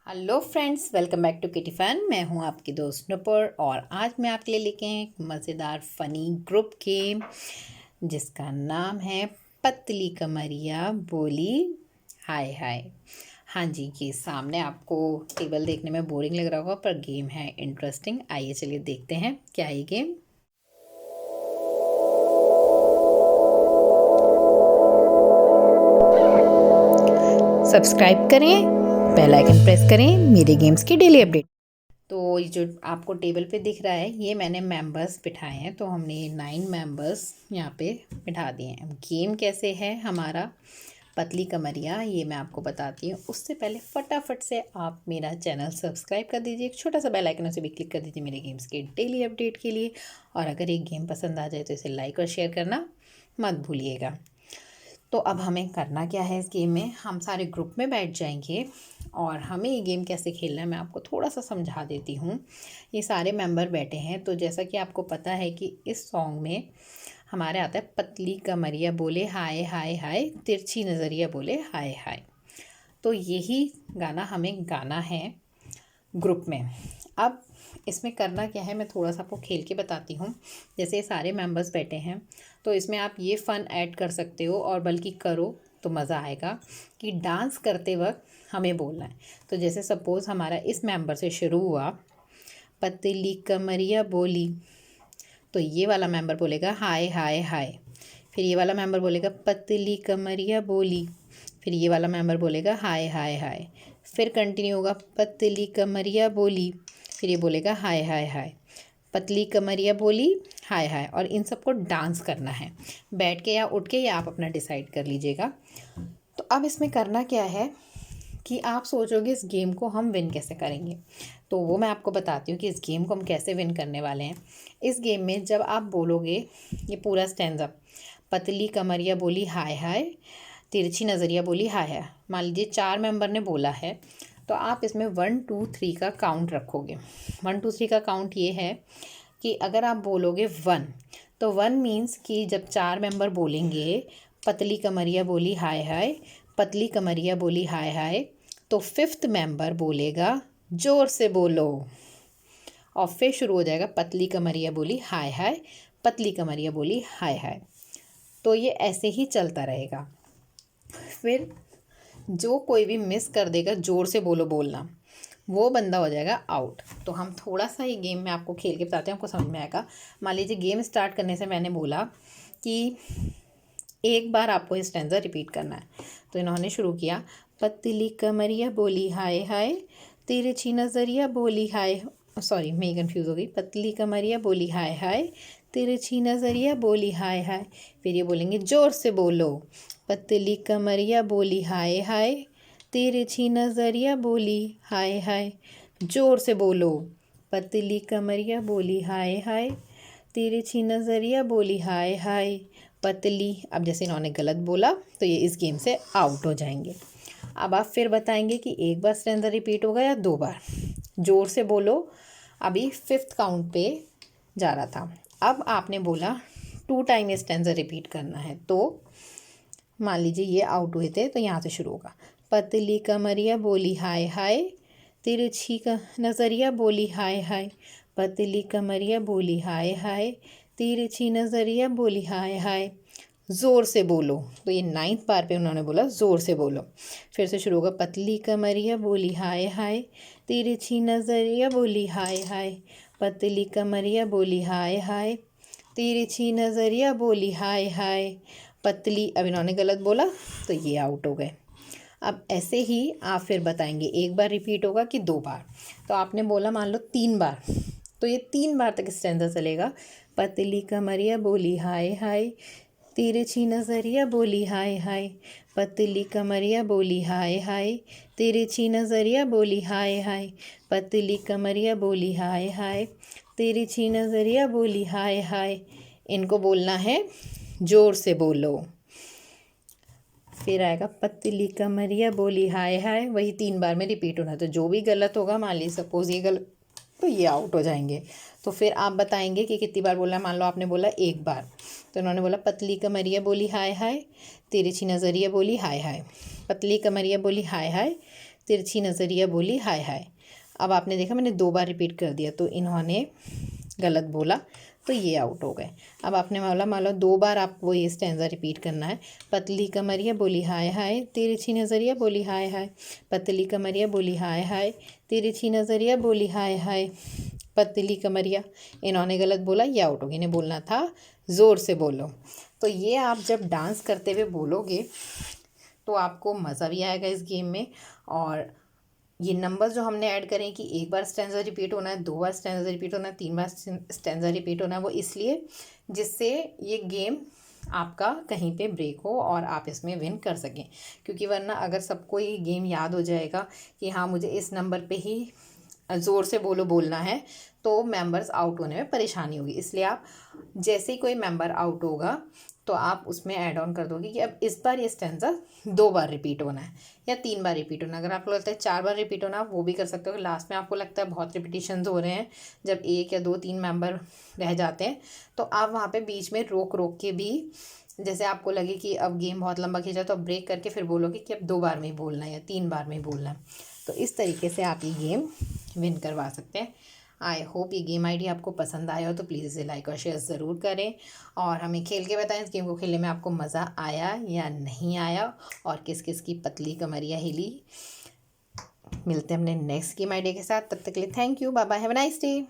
Hello friends, welcome back to Kitty Fun. मैं हूं आपकी दोस्त नुपुर और आज मैं आपके लिए लेके आई एक मज़ेदार फ़नी ग्रुप गेम जिसका नाम है पतली कमरिया बोली हाय हाय। हाँ जी, ये सामने आपको टेबल देखने में बोरिंग लग रहा होगा पर गेम है इंटरेस्टिंग। आइए चलिए देखते हैं क्या है ये गेम। सब्सक्राइब करें, बेल आइकन प्रेस करें मेरे गेम्स की डेली अपडेट। तो ये जो आपको टेबल पे दिख रहा है ये मैंने मेंबर्स बिठाए हैं, तो हमने 9 मेंबर्स यहाँ पे बिठा दिए हैं। गेम कैसे है हमारा पतली कमरिया ये मैं आपको बताती हूँ। उससे पहले फटाफट से आप मेरा चैनल सब्सक्राइब कर दीजिए, एक छोटा सा बेल आइकन उसे भी क्लिक कर दीजिए मेरे गेम्स के डेली अपडेट के लिए। और अगर एक गेम पसंद आ जाए तो इसे लाइक और शेयर करना मत भूलिएगा। तो अब हमें करना क्या है, इस गेम में हम सारे ग्रुप में बैठ जाएंगे और हमें ये गेम कैसे खेलना है मैं आपको थोड़ा सा समझा देती हूँ। ये सारे मेंबर बैठे हैं, तो जैसा कि आपको पता है कि इस सॉन्ग में हमारे आता है पतली कमरिया बोले हाय हाय हाय, तिरछी नज़रिया बोले हाय हाय। तो यही गाना हमें गाना है ग्रुप में। अब इसमें करना क्या है मैं थोड़ा सा आपको खेल के बताती हूँ। जैसे ये सारे मेंबर्स बैठे हैं तो इसमें आप ये फ़न ऐड कर सकते हो और बल्कि करो तो मज़ा आएगा कि डांस करते वक्त हमें बोलना है। तो जैसे सपोज़ हमारा इस मेंबर से शुरू हुआ पतली कमरिया बोली, तो ये वाला मेंबर बोलेगा हाय हाय हाय। फिर ये वाला मेंबर बोलेगा पतली कमरिया बोली। फिर ये वाला मेंबर बोलेगा हाय हाय हाय। फिर कंटिन्यू होगा पतली कमरिया बोली। फिर ये बोलेगा हाय हाय हाय। पतली कमरिया बोली हाय हाय। और इन सबको डांस करना है बैठ के या उठ के, या आप अपना डिसाइड कर लीजिएगा। तो अब इसमें करना क्या है कि आप सोचोगे इस गेम को हम विन कैसे करेंगे, तो वो मैं आपको बताती हूँ कि इस गेम को हम कैसे विन करने वाले हैं। इस गेम में जब आप बोलोगे ये पूरा स्टैंजा, पतली कमरिया बोली हाय हाय, तिरछी नज़रिया बोली हाय हाय, मान लीजिए 4 मेंबर ने बोला है, तो आप इसमें 1 2 3 का काउंट रखोगे। 1 2 3 का काउंट ये है कि अगर आप बोलोगे 1, तो 1 मीन्स कि जब 4 मेंबर बोलेंगे पतली कमरिया बोली हाय हाय, पतली कमरिया बोली हाय हाय, तो 5th मेंबर बोलेगा ज़ोर से बोलो और फिर शुरू हो जाएगा पतली कमरिया बोली हाय हाय, पतली कमरिया बोली हाय हाय। तो ये ऐसे ही चलता रहेगा। फिर जो कोई भी मिस कर देगा ज़ोर से बोलो बोलना, वो बंदा हो जाएगा आउट। तो हम थोड़ा सा ये गेम में आपको खेल के बताते हैं, आपको समझ में आएगा। मान लीजिए गेम स्टार्ट करने से मैंने बोला कि एक बार आपको ये स्टैंजा रिपीट करना है, तो इन्होंने शुरू किया पतली कमरिया बोली हाय हाय, तिरछी नज़रिया बोली हाय, सॉरी मैं कंफ्यूज हो गई, पतली कमरिया बोली हाय हाय, तिरछी नज़रिया बोली हाय हाय। फिर ये बोलेंगे ज़ोर से बोलो, पतली कमरिया बोली हाय हाय, तिरछी नज़रिया बोली हाय हाय, ज़ोर से बोलो, पतली कमरिया बोली हाय हाय, तिरछी नज़रिया बोली हाय हाय, पतली। अब जैसे इन्होंने गलत बोला तो ये इस गेम से आउट हो जाएंगे। अब आप फिर बताएंगे कि एक बार स्टैंजा रिपीट होगा या 2 बार। ज़ोर से बोलो अभी 5th काउंट पे जा रहा था। अब आपने बोला 2 टाइम ये स्टैंजा रिपीट करना है, तो मान लीजिए ये आउट हुए थे तो यहाँ से शुरू होगा पतली कमरिया बोली हाय हाय, तिरछी का नज़रिया बोली हाय हाय, पतली कमरिया बोली हाय हाय, तिरछी नज़रिया बोली हाय हाय, ज़ोर से बोलो। तो ये 9th बार पे उन्होंने बोला ज़ोर से बोलो। फिर से शुरू होगा पतली कमरिया बोली हाय हाय, तिरछी नज़रिया बोली हाय हाय, पतली कमरिया बोली हाय हाय, तिरछी नज़रिया बोली हाय हाय, पतली। अब इन्होंने गलत बोला तो ये आउट हो गए। अब ऐसे ही आप फिर बताएंगे एक बार रिपीट होगा कि 2 बार। तो आपने बोला मान लो 3 बार, तो ये 3 बार तक स्टैंजा चलेगा। पतली कमरिया बोली हाय हाय, तिरछी नज़रिया बोली हाय हाय, पतली कमरिया बोली हाय हाय, तिरछी नज़रिया बोली हाय हाय, पतली कमरिया बोली हाय हाय, तिरछी नज़रिया बोली हाय हाय। इनको बोलना है ज़ोर से बोलो। फिर आएगा पतली कमरिया बोली हाय हाय, वही 3 बार में रिपीट होना है। तो जो भी गलत होगा, मान लीजिए सपोज ये गलत, तो ये आउट हो जाएंगे। तो फिर आप बताएंगे कि कितनी बार बोला है। मान लो आपने बोला 1 बार, तो उन्होंने बोला पतली कमरिया बोली हाय हाय, तिरछी नज़रिया बोली हाय हाय, पतली कमरिया बोली हाय हाय, तिरछी नज़रिया बोली हाय हाय। अब आपने देखा मैंने 2 बार रिपीट कर दिया, तो इन्होंने गलत बोला, तो ये आउट हो गए। अब आपने बोला मान लो 2 बार आपको ये स्टैंजा रिपीट करना है। पतली कमरिया बोली हाय हाय, तिरछी नज़रिया बोली हाय हाय। पतली कमरिया बोली हाय हाय, तिरछी नज़रिया बोली हाय हाय। पतली कमरिया, इन्होंने गलत बोला, ये आउट हो गए। इन्हें बोलना था ज़ोर से बोलो। तो ये आप जब डांस करते हुए बोलोगे तो आपको मज़ा भी आएगा इस गेम में। और ये नंबर्स जो हमने ऐड करें कि 1 बार स्टैंजा रिपीट होना है, 2 बार स्टैंजा रिपीट होना है, 3 बार स्टैंजा रिपीट होना है, वो इसलिए जिससे ये गेम आपका कहीं पे ब्रेक हो और आप इसमें विन कर सकें। क्योंकि वरना अगर सबको ये गेम याद हो जाएगा कि हाँ मुझे इस नंबर पे ही ज़ोर से बोलो बोलना है, तो मेंबर्स आउट होने में परेशानी होगी। इसलिए आप जैसे ही कोई मेंबर आउट होगा तो आप उसमें ऐड ऑन कर दोगे कि अब इस बार ये स्टैंजा 2 बार रिपीट होना है या 3 बार रिपीट होना है। अगर आपको लगता है 4 बार रिपीट होना, आप वो भी कर सकते हो। लास्ट में आपको लगता है बहुत रिपीटिशंस हो रहे हैं, जब 1 या 2-3 मेंबर रह जाते हैं, तो आप वहाँ पे बीच में रोक रोक के भी, जैसे आपको लगे कि अब गेम बहुत लंबा खींचा तो अब ब्रेक करके फिर बोलोगे कि अब 2 बार में ही बोलना है या 3 बार में ही बोलना है। तो इस तरीके से आप ये गेम विन करवा सकते हैं। आई होप ये गेम आइडिया आपको पसंद आया हो, तो प्लीज़ इसे लाइक और शेयर ज़रूर करें और हमें खेल के बताएं इस गेम को खेलने में आपको मज़ा आया या नहीं आया और किस किस की पतली कमरिया हिली। मिलते हैं अपने नेक्स्ट गेम आइडिया के साथ, तब तक के लिए thank you, bye bye, have a nice day.